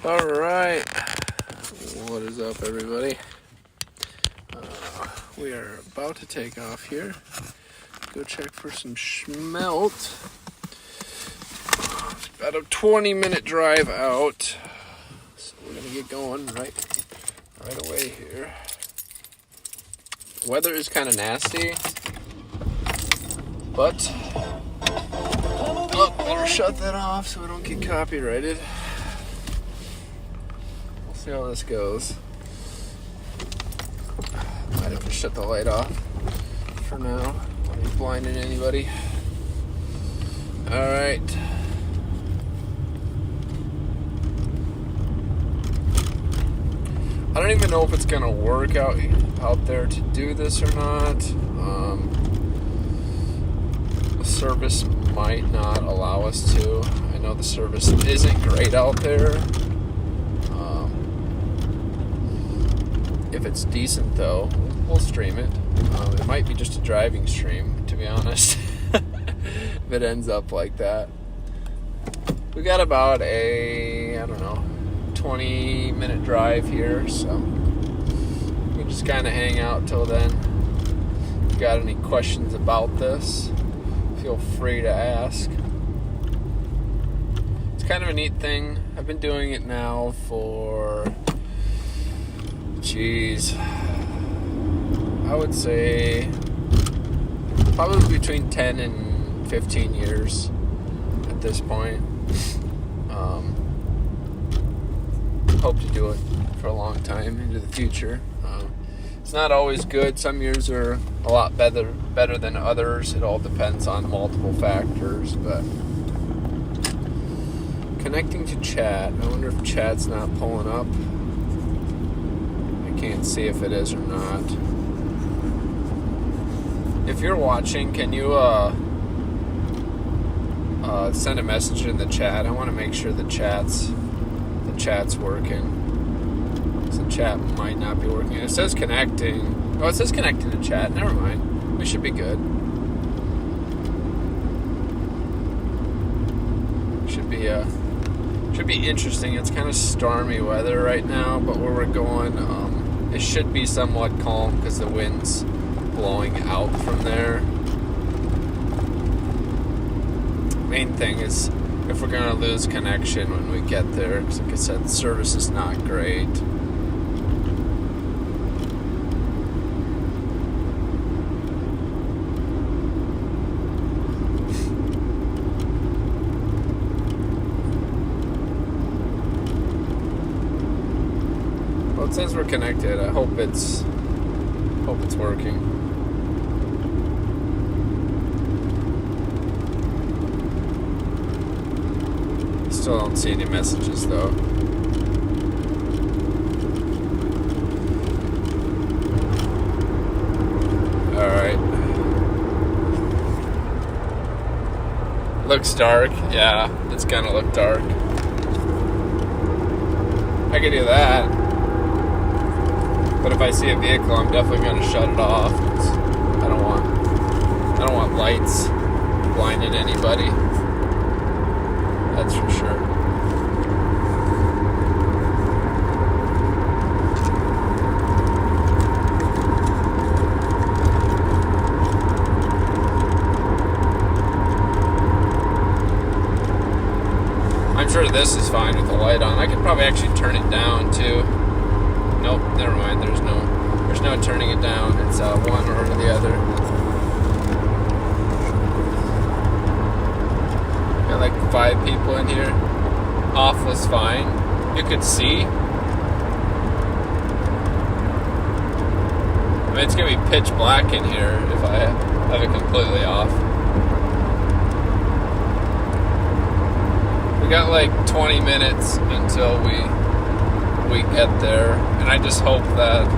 All right, what is up, everybody? We are about to take off here. Go check for some smelt. It's about a 20-minute drive out, so we're gonna get going right away here. Weather is kind of nasty, but better shut that off so we don't get copyrighted. We'll see how this goes. Might have to shut the light off for now. Don't be blinding anybody. Alright. I don't even know if it's gonna work out there to do this or not. The service might not allow us to. I know the service isn't great out there. If it's decent, though, we'll stream it. It might be just a driving stream, to be honest, if it ends up like that. We got about a, 20-minute drive here, so we just kind of hang out till then. If you got any questions about this, feel free to ask. It's kind of a neat thing. I've been doing it now for... I would say probably between 10 and 15 years at this point. Hope to do it for a long time into the future. It's not always good. Some years are a lot better than others. It all depends on multiple factors, but connecting to chat. I wonder if chat's not pulling up. Can't see if it is or not. If you're watching, can you send a message in the chat? I want to make sure the chat's working. So the chat might not be working. It says connecting. Oh, it says connecting to chat. Never mind. We should be good. Should be interesting. It's kind of stormy weather right now, but where we're going, it should be somewhat calm because the wind's blowing out from there. Main thing is if we're going to lose connection when we get there, because like I said, the service is not great. It says we're connected. I hope it's working. Still don't see any messages though. Alright. Looks dark. Yeah, it's gonna look dark. I could do that. But if I see a vehicle, I'm definitely going to shut it off. I don't want lights blinding anybody. That's for sure. I'm sure this is fine with the light on. I could probably actually turn it down too. Nope, never mind. There's no turning it down. It's one or the other. Got like 5 people in here. Off was fine. You could see. I mean, it's gonna be pitch black in here if I have it completely off. We got like 20 minutes until we get there, and I just hope that,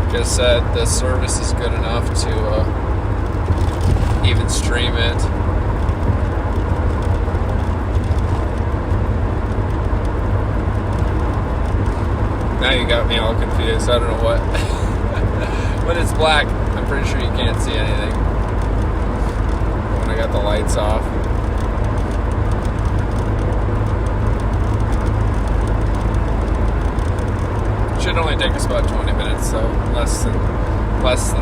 like I said, the service is good enough to even stream it. Now you got me all confused. I don't know what. When it's black, I'm pretty sure you can't see anything. When I got the lights off. should only take us about 20 minutes, so less than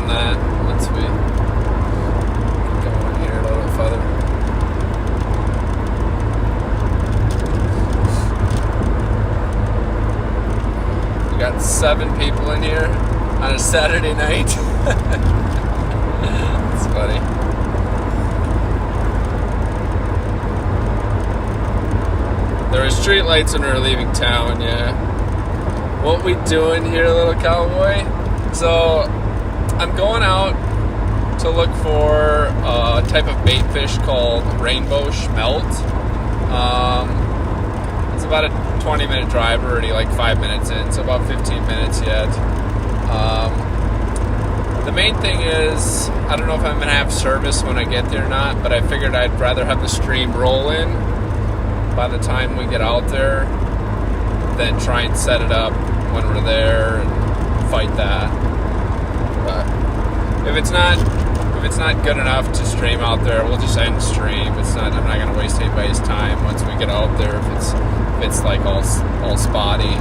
that once we go in here a little further. We got 7 people in here on a Saturday night. It's funny. There were street lights when we were leaving town, yeah. What we doing here, little cowboy? So, I'm going out to look for a type of baitfish called rainbow smelt. It's about a 20-minute drive already, like 5 minutes in, so about 15 minutes yet. The main thing is, I don't know if I'm going to have service when I get there or not, but I figured I'd rather have the stream roll in by the time we get out there than try and set it up when we're there and fight that. But if it's not good enough to stream out there, we'll just end stream. I'm not going to waste anybody's time once we get out there if it's like all spotty.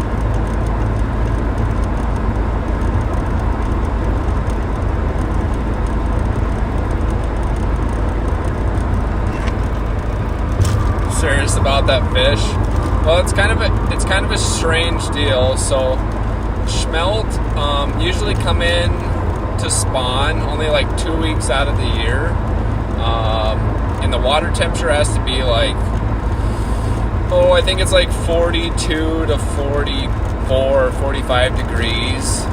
Serious about that fish? Well, it's kind of a strange deal. So smelt usually come in to spawn only like 2 weeks out of the year, and the water temperature has to be like, I think it's like 42 to 44 or 45 degrees,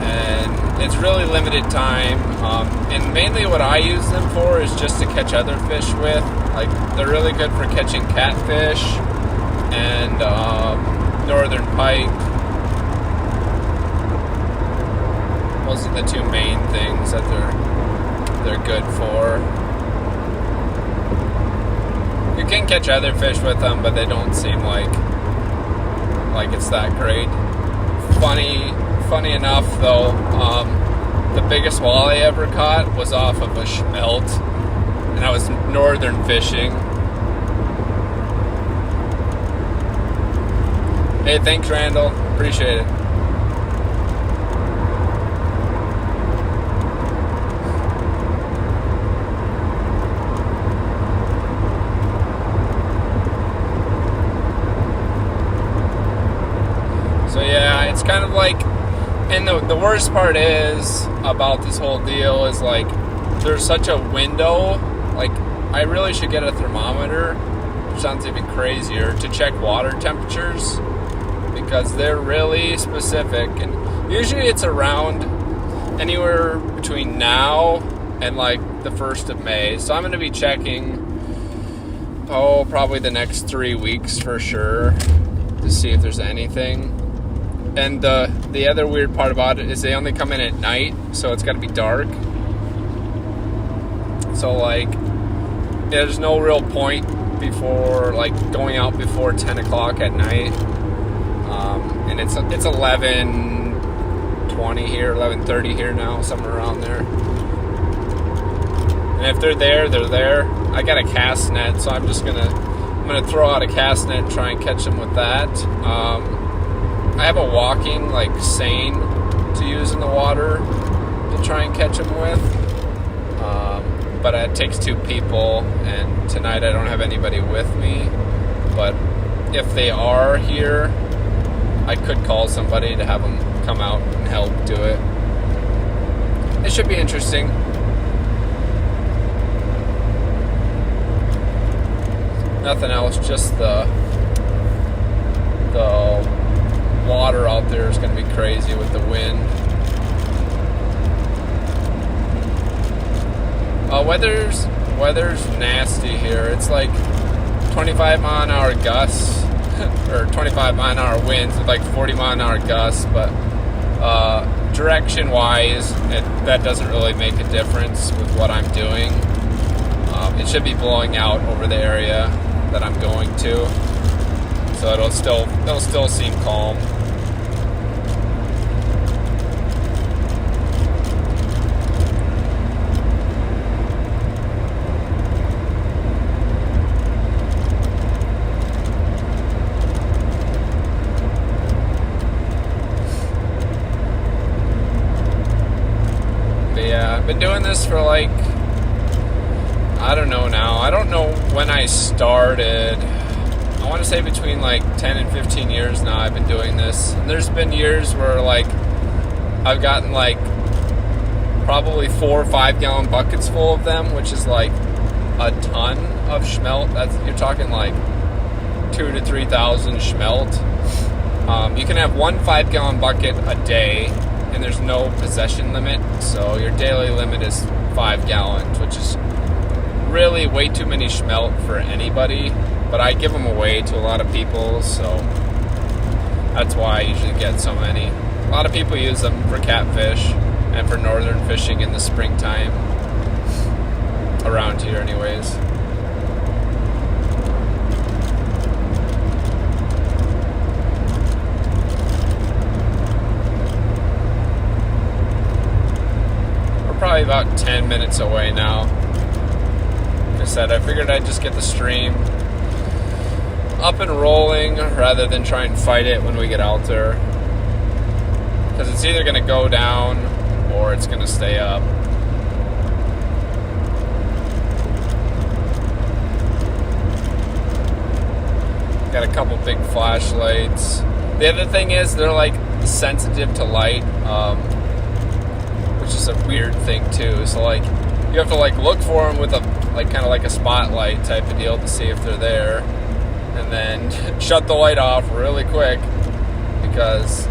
and it's really limited time, and mainly what I use them for is just to catch other fish with. Like, they're really good for catching catfish and northern pike. Those are the 2 main things that they're good for. You can catch other fish with them, but they don't seem like it's that great. Funny enough, though, the biggest walleye I ever caught was off of a smelt, and I was northern fishing. Hey, thanks, Randall. Appreciate it. So yeah, it's kind of like, and the worst part is about this whole deal is like, there's such a window. Like, I really should get a thermometer, which sounds even crazier, to check water temperatures, because they're really specific, and usually it's around anywhere between now and like the 1st of May. So I'm going to be checking probably the next 3 weeks for sure to see if there's anything. And the other weird part about it is they only come in at night, so it's got to be dark. So like, there's no real point before, like, going out before 10 o'clock at night. And it's 11:20 here, 11:30 here now, somewhere around there. And if they're there, they're there. I got a cast net, so I'm gonna throw out a cast net and try and catch them with that. I have a walking, like, seine to use in the water to try and catch them with. But it takes 2 people, and tonight I don't have anybody with me. But if they are here, I could call somebody to have them come out and help do it. It should be interesting. Nothing else, just the water out there is going to be crazy with the wind. Weather's nasty here. It's like 25 mile an hour gusts, or 25 mile an hour winds with like 40 mile an hour gusts, but direction wise, that doesn't really make a difference with what I'm doing. It should be blowing out over the area that I'm going to, so it'll still seem calm. been doing this for like, I don't know now. I don't know when I started. I want to say between like 10 and 15 years now I've been doing this. And there's been years where like I've gotten like probably 4 or 5 gallon buckets full of them, which is like a ton of Smelt. You're talking like 2,000 to 3,000 Smelt. You can have 1 5 gallon bucket a day, and there's no possession limit. So your daily limit is 5 gallons, which is really way too many Smelt for anybody. But I give them away to a lot of people, so that's why I usually get so many. A lot of people use them for catfish and for northern fishing in the springtime. Around here anyways. We're probably about 10 minutes away now. Like I said, I figured I'd just get the stream up and rolling rather than try and fight it when we get out there, because it's either going to go down or it's going to stay up. Got a couple big flashlights. The other thing is they're like sensitive to light, which is a weird thing too. So like you have to like look for them with a like kind of like a spotlight type of deal to see if they're there, and then shut the light off really quick because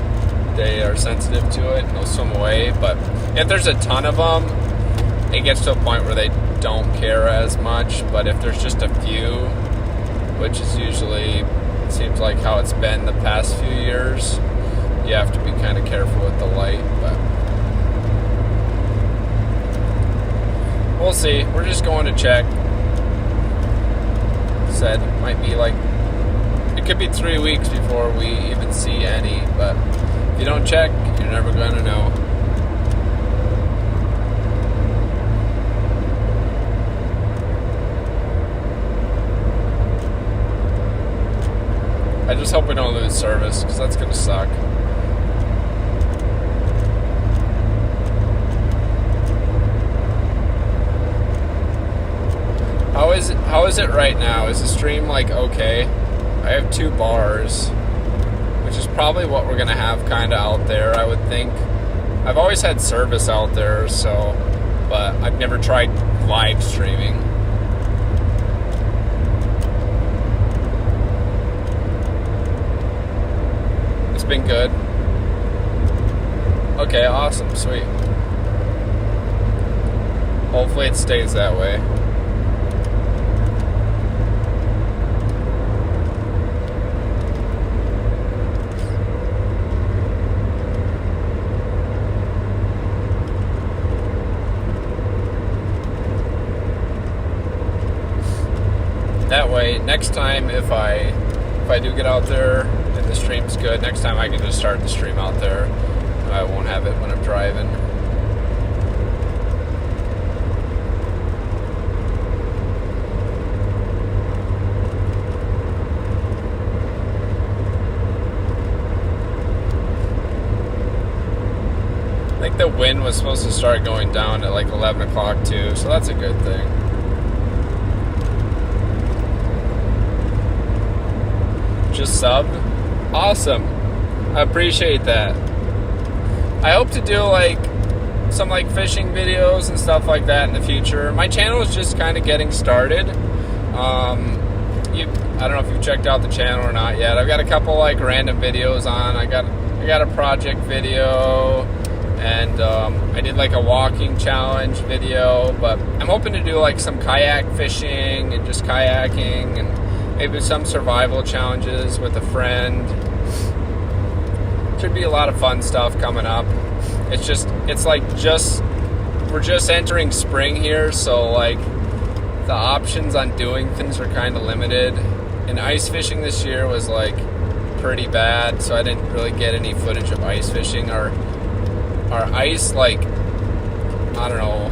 they are sensitive to it and they'll swim away. But if there's a ton of them, it gets to a point where they don't care as much. But if there's just a few, which is usually, it seems like how it's been the past few years, you have to be kind of careful with the light. But we'll see. We're just going to check. Said might be like, it could be 3 weeks before we even see any, but if you don't check, you're never going to know. I just hope we don't lose service, because that's going to suck. How is it right now? Is the stream like okay? I have 2 bars, which is probably what we're going to have kind of out there, I would think. I've always had service out there, so, but I've never tried live streaming. It's been good. Okay, awesome, sweet. Hopefully it stays that way. That way, next time if I do get out there and the stream's good, next time I can just start the stream out there. I won't have it when I'm driving. I think the wind was supposed to start going down at like 11 o'clock too, so that's a good thing. Just subbed? Awesome. I appreciate that. I hope to do like some like fishing videos and stuff like that in the future. My channel is just kind of getting started. I don't know if you've checked out the channel or not yet. I've got a couple like random videos on. I got a project video, and I did like a walking challenge video, but I'm hoping to do like some kayak fishing and just kayaking, and maybe some survival challenges with a friend. Should be a lot of fun stuff coming up. We're just entering spring here, so like the options on doing things are kind of limited. And ice fishing this year was like pretty bad, so I didn't really get any footage of ice fishing. Our ice, like, I don't know,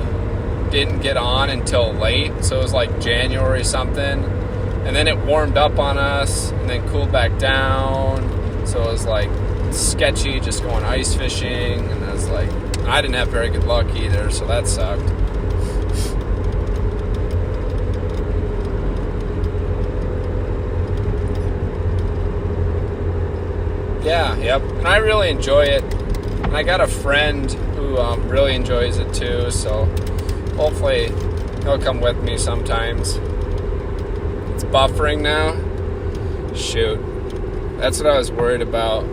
didn't get on until late, so it was like January something. And then it warmed up on us and then cooled back down. So it was like sketchy just going ice fishing. And I was like, I didn't have very good luck either, so that sucked. Yeah, yep. And I really enjoy it. And I got a friend who really enjoys it too, so hopefully he'll come with me sometimes. It's buffering now. Shoot. That's what I was worried about.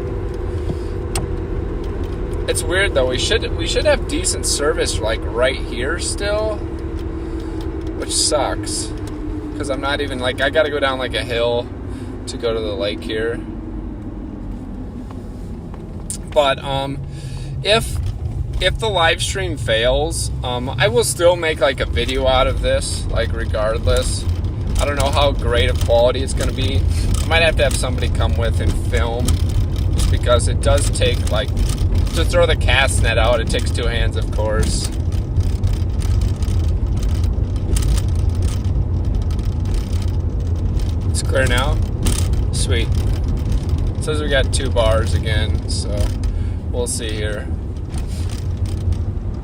It's weird though. We should have decent service like right here still, which sucks. Because I'm not even like, I got to go down like a hill to go to the lake here. But if the live stream fails, I will still make like a video out of this, like regardless. I don't know how great of quality it's going to be. I might have to have somebody come with and film, just because it does take like, to throw the cast net out, it takes two hands, of course. It's clear now? Sweet. It says we got 2 bars again, so we'll see here.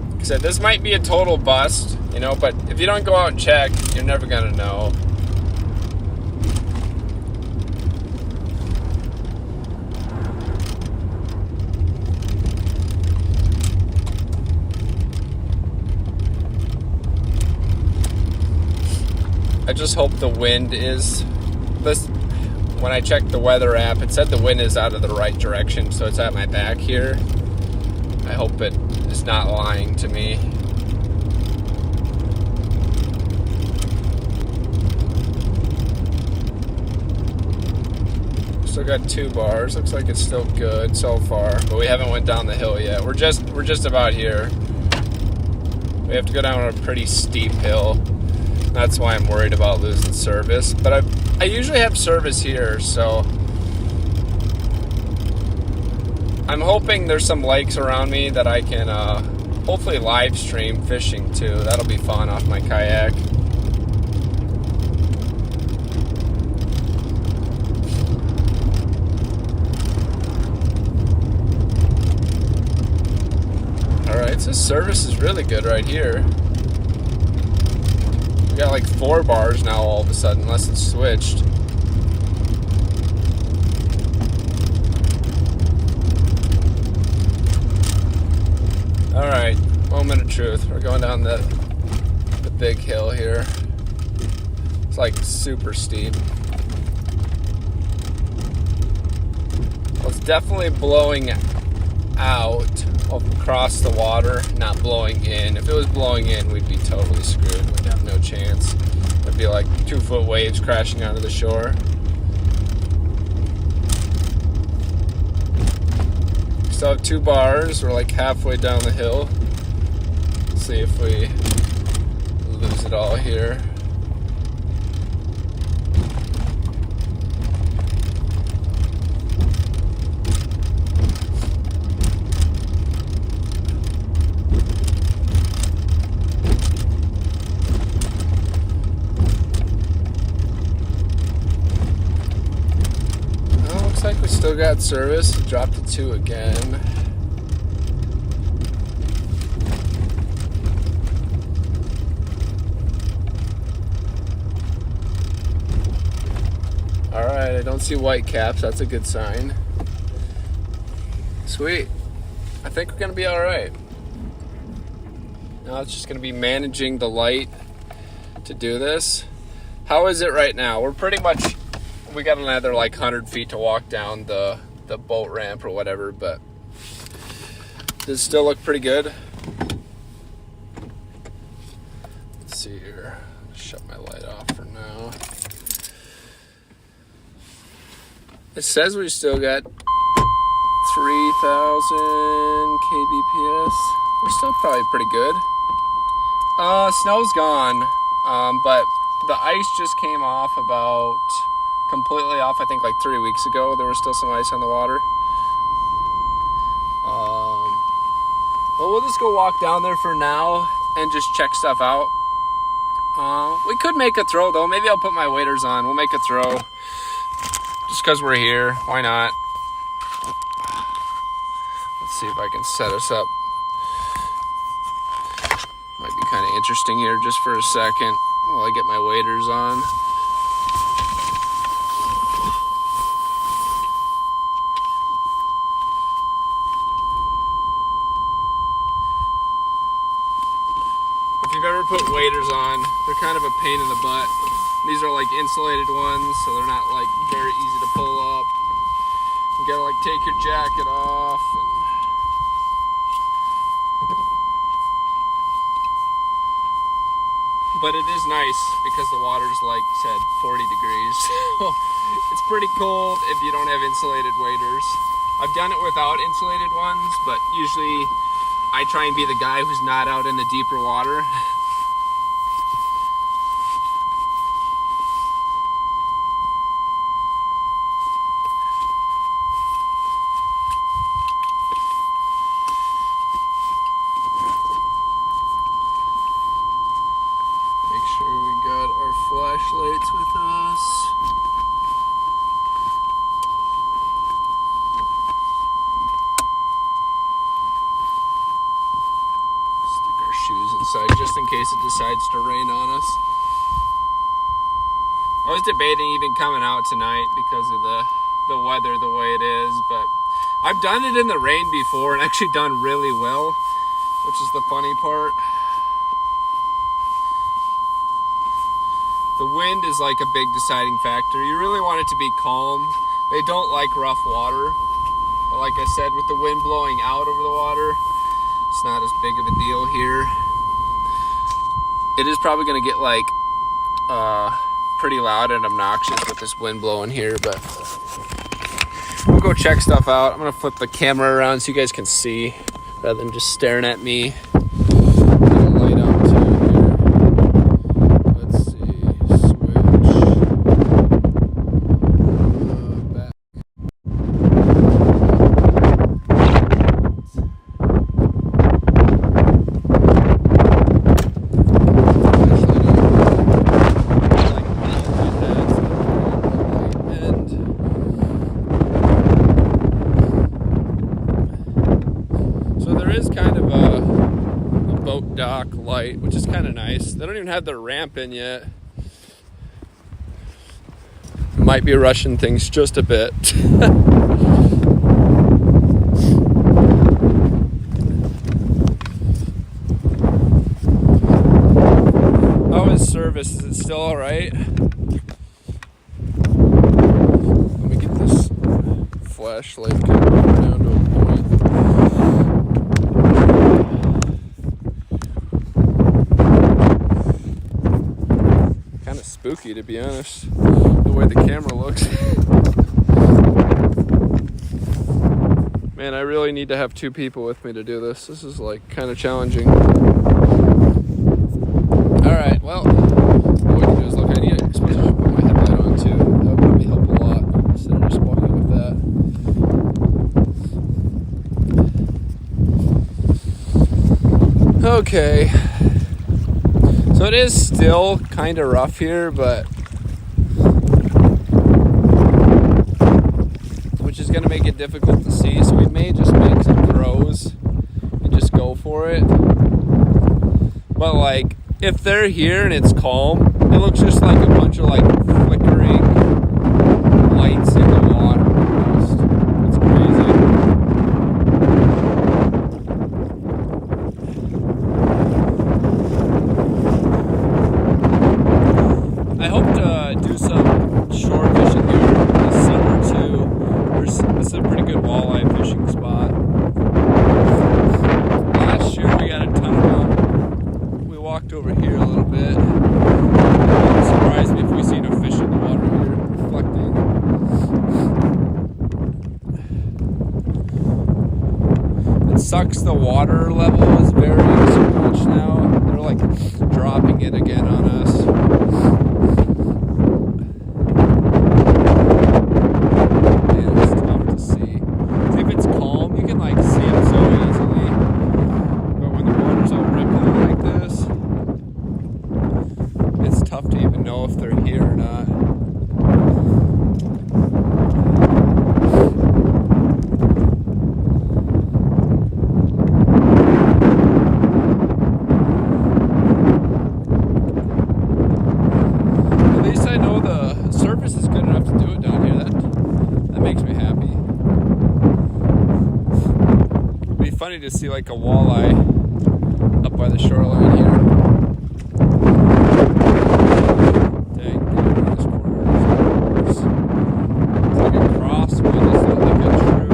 Like I said, this might be a total bust, you know, but if you don't go out and check, you're never gonna know. I just hope the wind is this. When I checked the weather app, it said the wind is out of the right direction, so it's at my back here. I hope it is not lying to me. Still got 2 bars. Looks like it's still good so far, but we haven't went down the hill yet. We're just about here. We have to go down a pretty steep hill. That's why I'm worried about losing service. But I usually have service here, so I'm hoping there's some lakes around me that I can hopefully live stream fishing too. That'll be fun off my kayak. Alright, so service is really good right here. We got like 4 bars now all of a sudden, unless it's switched. Alright, moment of truth. We're going down the big hill here. It's like super steep. Well, it's definitely blowing out across the water, not blowing in. If it was blowing in, we'd be totally screwed. We'd have no chance. It'd be like 2-foot waves crashing onto the shore. Still have 2 bars. We're like halfway down the hill. Let's see if we lose it all here. Like we still got service. Dropped to 2 again. Alright, I don't see white caps. That's a good sign. Sweet. I think we're gonna be alright. Now it's just gonna be managing the light to do this. How is it right now? We're pretty much, we got another like 100 feet to walk down the boat ramp or whatever, but does it still look pretty good? Let's see here. Shut my light off for now. It says we still got 3,000 kbps. We're still probably pretty good. Snow's gone, but the ice just came off about completely off, I think like 3 weeks ago. There was still some ice on the water. But we'll just go walk down there for now and just check stuff out. We could make a throw though. Maybe I'll put my waders on. We'll make a throw. Just because we're here. Why not? Let's see if I can set us up kind of interesting here just for a second while I get my waders on. If you've ever put waders on, they're kind of a pain in the butt. These are like insulated ones, so they're not like very easy to pull up. You gotta like take your jacket off and but it is nice because the water's like said 40 degrees. So it's pretty cold if you don't have insulated waders. I've done it without insulated ones, but usually I try and be the guy who's not out in the deeper water. Make sure we got our flashlights with us. Stick our shoes inside just in case it decides to rain on us. I was debating even coming out tonight because of the weather the way it is, but I've done it in the rain before and actually done really well, which is the funny part. The wind is like a big deciding factor. You really want it to be calm. They don't like rough water. But like I said, with the wind blowing out over the water, it's not as big of a deal here. It is probably going to get like pretty loud and obnoxious with this wind blowing here, but we'll go check stuff out. I'm going to flip the camera around so you guys can see rather than just staring at me. Dock light, which is kind of nice. They don't even have their ramp in yet. Might be rushing things just a bit. How is service? Is it still all right? Let me get this flashlight down to a point. Spooky, to be honest, the way the camera looks. Man, I really need to have two people with me to do this. This is like kind of challenging. Alright, well, what we can do is look, I suppose I should put my headlight on too. That would probably help a lot instead of just walking with that. Okay. So it is still kind of rough here, but which is going to make it difficult to see. So we may just make some throws and just go for it. But like, if they're here and it's calm, it looks just like a bunch of like flickering lights in the water almost. It's crazy. I hope to do some shore fishing here this summer too. This is a pretty good walleye fishing spot. Last year we got a ton of them. We walked over here a little bit. It wouldn't surprise me if we see no fish in the water here reflecting. It sucks the water level is varying so much now. They're like dropping it again on us. Tough to even know if they're here or not. makes me happy. It'd be funny to see like a walleye up by the shoreline here. Dang, this corner is it's like a crosswind. It's not like a true.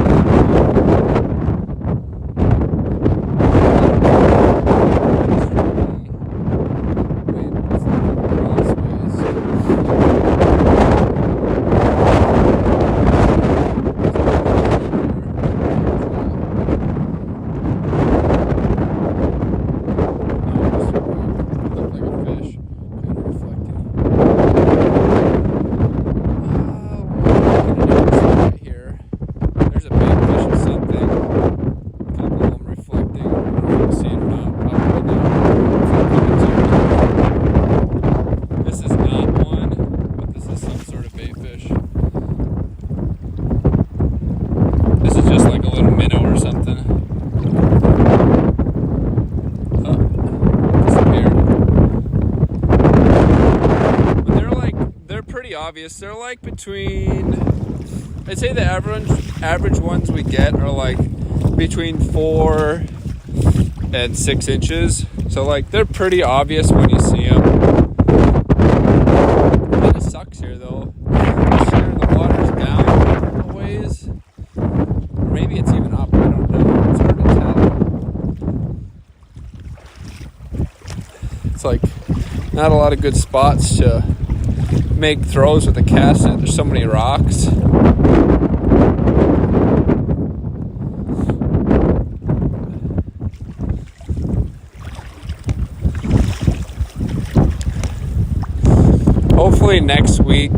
Obvious. They're like between, I'd say the average ones we get are like between 4 and 6 inches. So like they're pretty obvious when you see them. It kind of sucks here though. This year the water's down a ways. Or maybe it's even up. I don't know. It's hard to tell. It's like not a lot of good spots to make throws with a cast net. There's so many rocks. Hopefully next week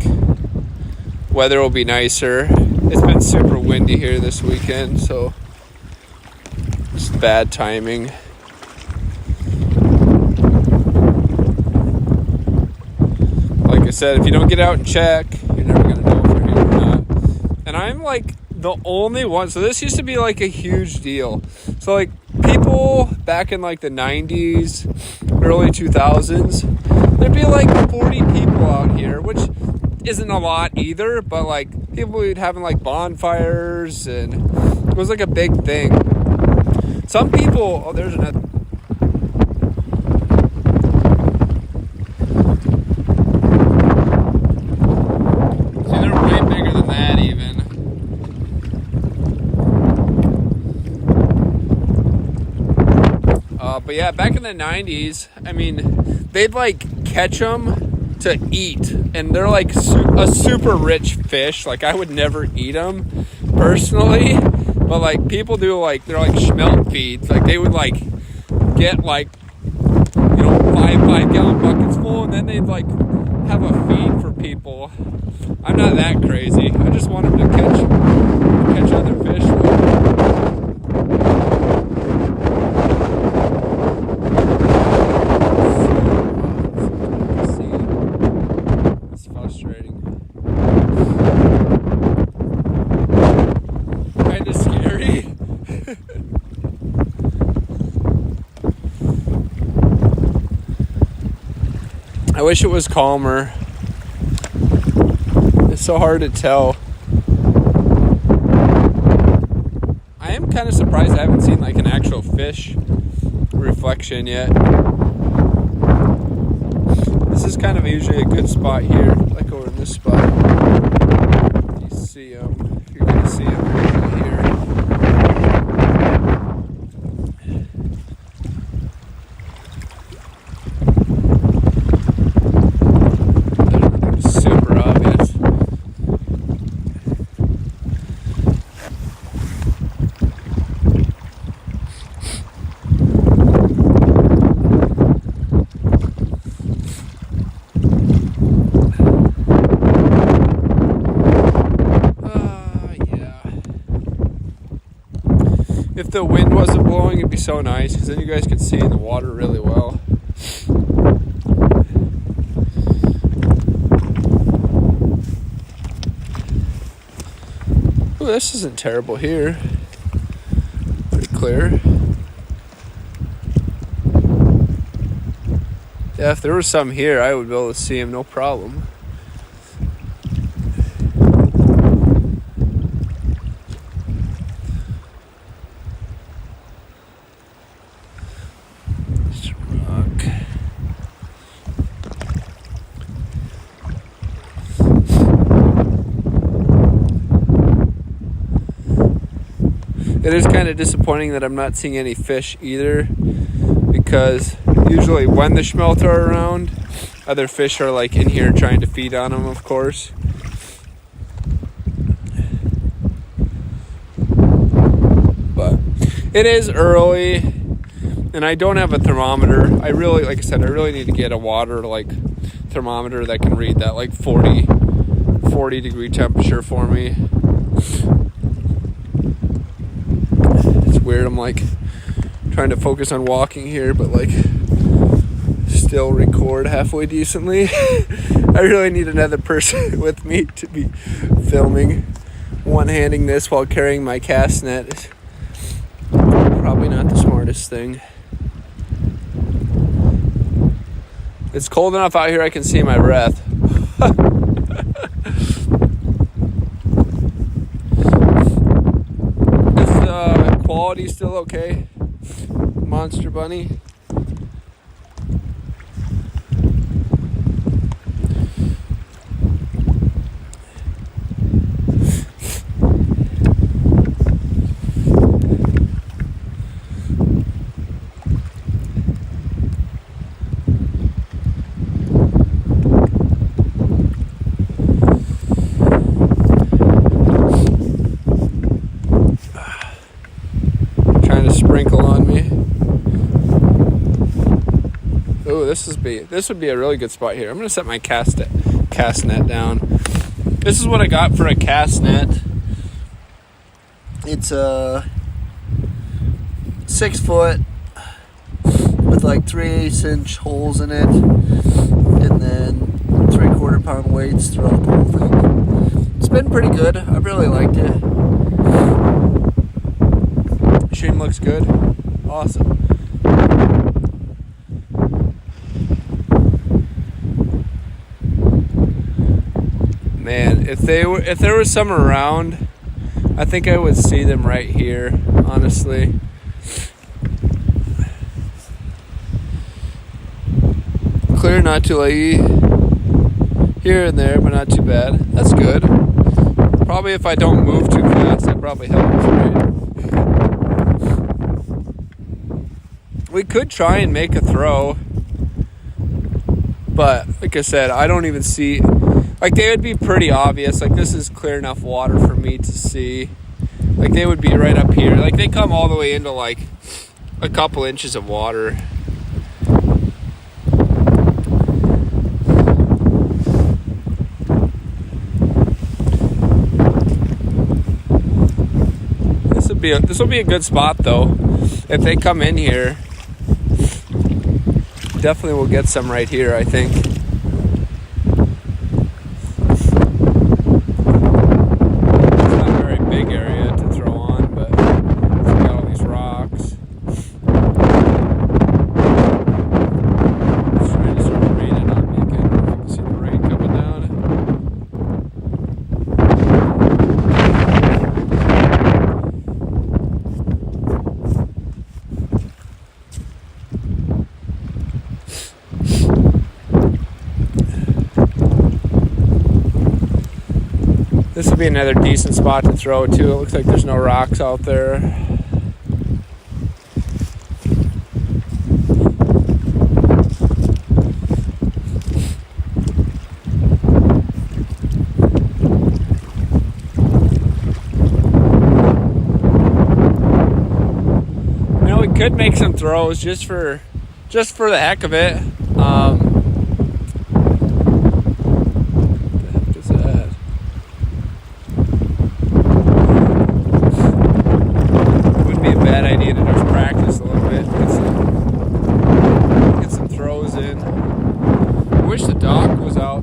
weather will be nicer. It's been super windy here this weekend, so it's bad timing. Like I said, if you don't get out and check, you're never going to know if you're here or not. And I'm like the only one. So this used to be like a huge deal. So like people back in like the 90s, early 2000s, there'd be like 40 people out here, which isn't a lot either. But like people would having like bonfires, and it was like a big thing. Some people, oh, there's another. But yeah, back in the 90s, I mean, they'd like catch them to eat, and they're like a super rich fish. Like I would never eat them personally, but like people do, like they're like Smelt feeds. Like they would like get like, you know, 5 gallon buckets full, and then they'd like have a feed for people. I'm not that crazy. I just want them to catch other fish. I wish it was calmer. It's so hard to tell. I am kind of surprised I haven't seen like an actual fish reflection yet. This is kind of usually a good spot here, like over in this spot. You see them. You're going to see them right here. If the wind wasn't blowing, it'd be so nice, because then you guys could see in the water really well. Ooh, this isn't terrible here. Pretty clear. Yeah, if there was some here, I would be able to see him no problem. It is kind of disappointing that I'm not seeing any fish either, because usually when the smelt are around, other fish are like in here trying to feed on them, of course. But it is early, and I don't have a thermometer. Like I said, I really need to get a water like thermometer that can read that like 40 degree temperature for me. It's weird. I'm like trying to focus on walking here, but like still record halfway decently. I really need another person with me to be filming. One-handing this while carrying my cast net is probably not the smartest thing. It's cold enough out here I can see my breath. Is quality still okay, Monster Bunny? Sprinkle on me. Oh, this would be a really good spot here. I'm gonna set my cast net down. This is what I got for a cast net. It's a 6 foot with like 3/8" holes in it, and then 3/4 pound weights throughout the whole thing. It's been pretty good. I've really liked it. Machine looks good. Awesome. Man, if there was some around, I think I would see them right here, honestly. Clear, not too laggy. Here and there, but not too bad. That's good. Probably if I don't move too fast, that probably helps, right? We could try and make a throw, but like I said, I don't even see, like they would be pretty obvious. Like this is clear enough water for me to see. Like they would be right up here. Like they come all the way into like a couple inches of water. This will be a good spot though. If they come in here, definitely will get some right here, I think. It's not a very big area to throw on, but it's got all these rocks. It's trying to start raining on me again. You can see the rain coming down. This would be another decent spot to throw too. It looks like there's no rocks out there. You know, we could make some throws just for the heck of it.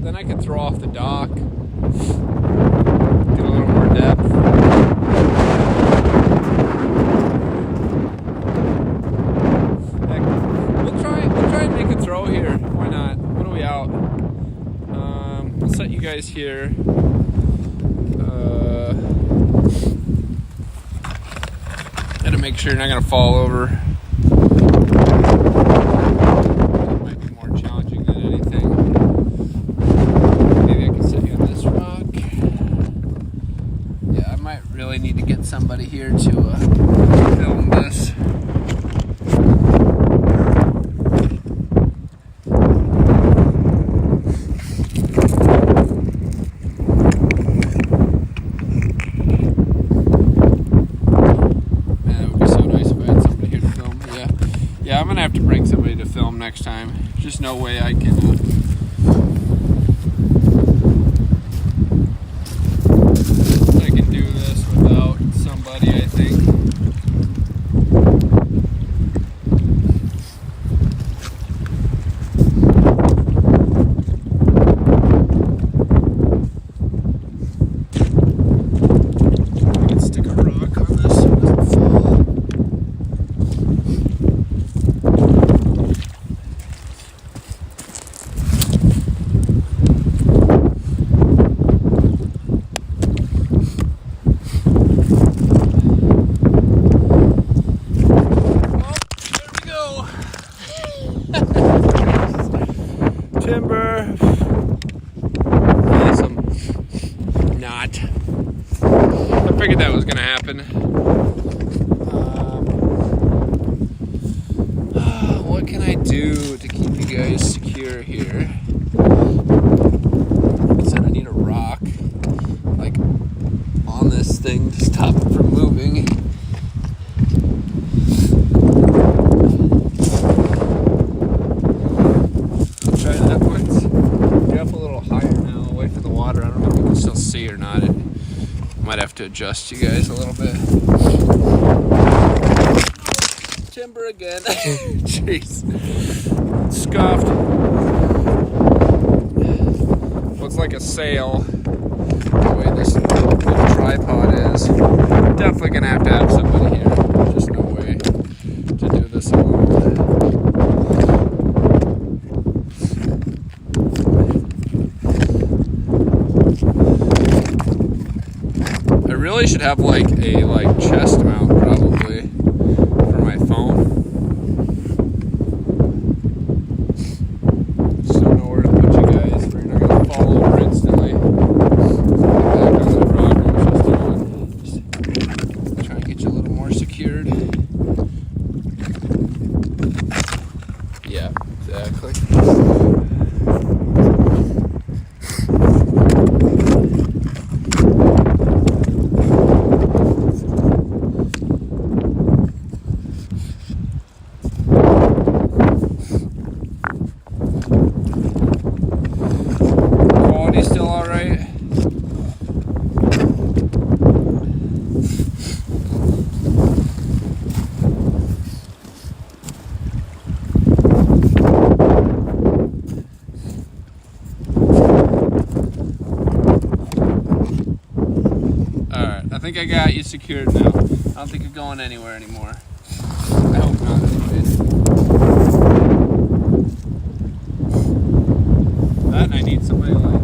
Then I could throw off the dock, get a little more depth. Heck, we'll try and make a throw here. Why not? What are we out? I'll set you guys here. Gotta make sure you're not gonna fall over. really need to get somebody here to film this. Man, it would be so nice if I had somebody here to film. Yeah, I'm gonna have to bring somebody to film next time. There's just no way I can. I think. Let's stick a rock on this so it doesn't fall. Timber. Awesome. Not. I figured that was gonna happen. What can I do to keep you guys secure here? I said I need a rock, like, on this thing to stop it from moving. See or not, it might have to adjust you guys a little bit. Timber again. Jeez. Scuffed. Looks like a sail the way this little tripod is. Definitely gonna have to have somebody here. There's just no way to do this alone. I really should have like a chest mount probably for my phone. Just don't know where to put you guys where you're not gonna fall over instantly. Back on that rock I was just doing. Just trying to get you a little more secured. Yeah, exactly. Still all right. All right, I think I got you secured now. I don't think you're going anywhere anymore. I hope not, anyways. That and I need somebody like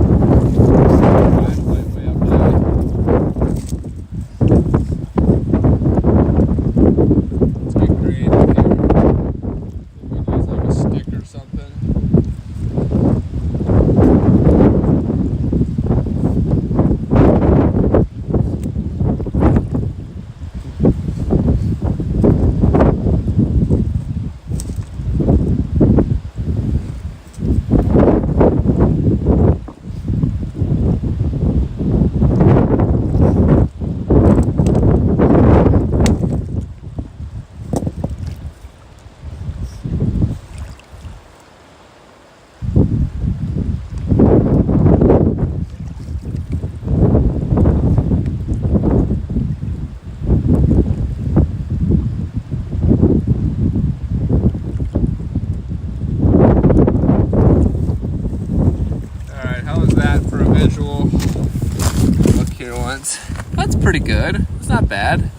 look here once. That's pretty good. It's not bad.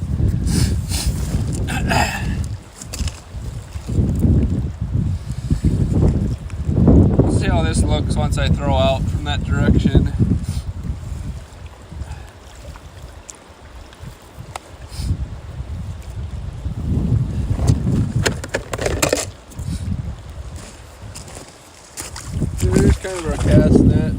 We'll see how this looks once I throw out from that direction. Here's kind of our cast net.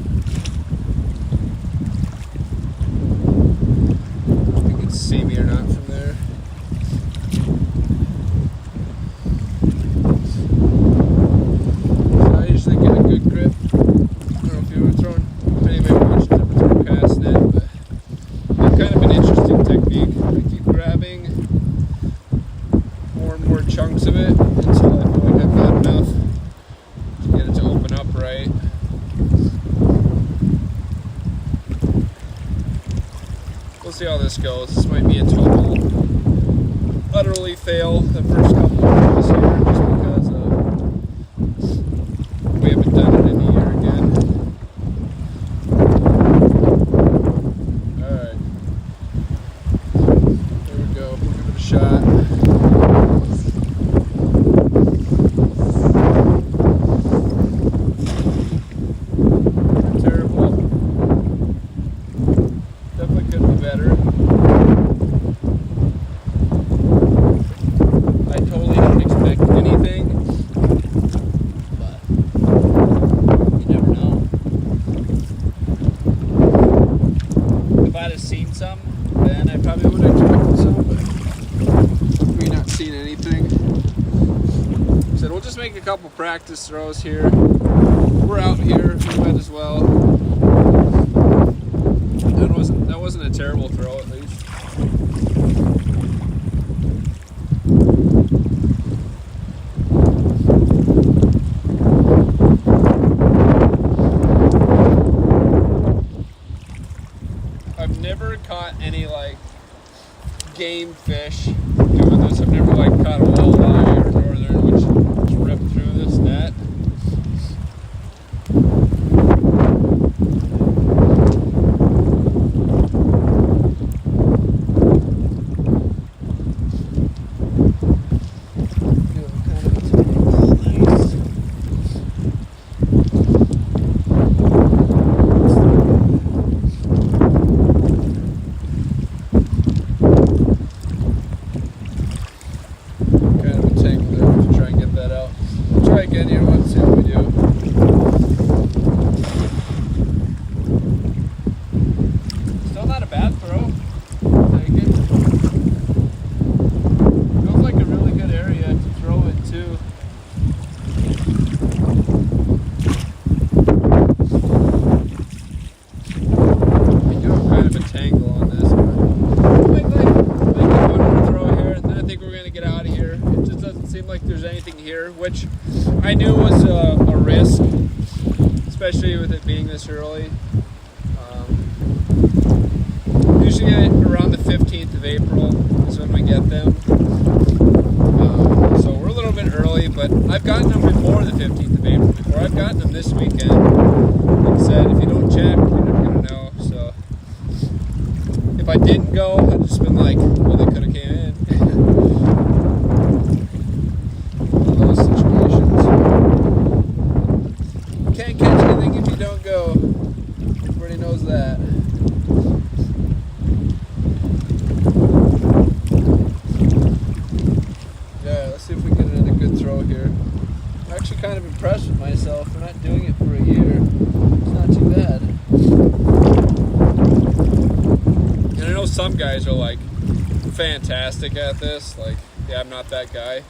goes. This might be a total, utterly fail the first couple of days here, just because we haven't done it in a year again. Alright. There we go. We'll give it a shot. Then I probably would have expected some, but we're not seeing anything. So we'll just make a couple practice throws here. We're out here, we might as well. That wasn't a terrible throw, at least. I've never caught any like game fish doing this. I've never like caught a walleye or northern which ripped through this net. Try again here, let's see how we do. Still not a bad throw. Take it. Feels like a really good area to throw it too. We do have kind of a tangle on this, but I might get one more throw here, and then I think we're going to get out of here. It just doesn't seem like there's anything here, which I knew was a risk, especially with it being this early. Usually around the 15th of April is when we get them. So we're a little bit early, but I've gotten them before the 15th of April. Before I've gotten them this weekend. Like I said, if you don't check, you're never going to know. So if I didn't go, I'd just been like, well, they could have came in. Those situations. You can't catch anything if you don't go. Everybody knows that. Yeah, let's see if we get another good throw here. I'm actually kind of impressed with myself for not doing it for a year. It's not too bad. And I know some guys are like fantastic at this. Like, yeah, I'm not that guy.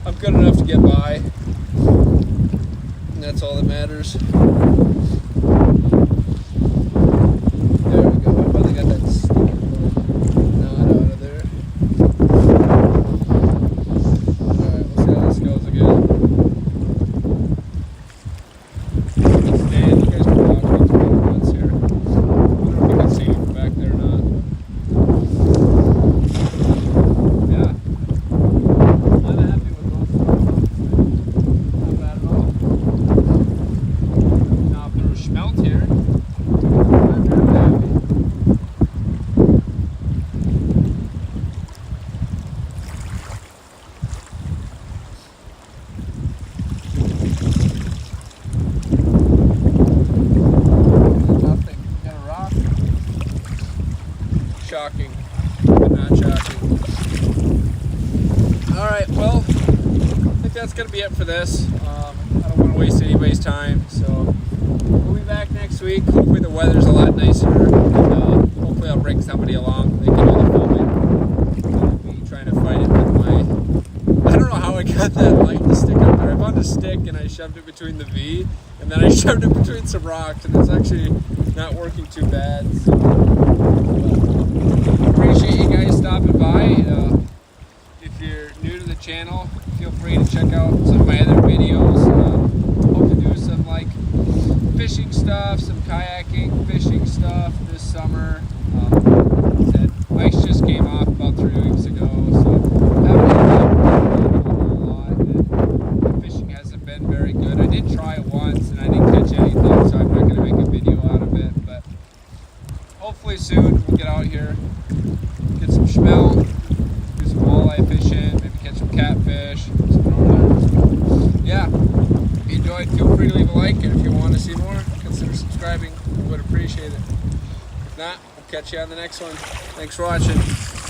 I'm good enough to get by, and that's all that matters. There we go. I finally got that stinking little knot out of there. Alright, we'll see how this goes again. You guys can walk me through the woods here. I don't know if you can see from back there or not. Yeah. I'm happy with those. Not bad at all. Now if there was Smelt here, I'm really happy. Nothing. Got a rock. Shocking, but not shocking. Alright, well, I think that's going to be it for this. I don't want to waste anybody's time, so we'll be back next week. Hopefully the weather's a lot nicer, and hopefully I'll bring somebody along. They can do the filming. I'll be trying to fight it with my... I don't know how I got that light to stick up there. I found a stick and I shoved it between the V, and then I shoved it between some rocks, and it's actually not working too bad. So, appreciate you guys stopping by. If you're new to the channel, feel free to check out some of my other videos. Hope to do some like fishing stuff, some kayaking, fishing stuff this summer. Like I said, ice soon. We'll get out here, get some smelt, do some walleye fishing, maybe catch some catfish, some northern. Yeah, if you enjoyed, feel free to leave a like, and if you want to see more, consider subscribing. I would appreciate it. If not, we'll catch you on the next one. Thanks for watching.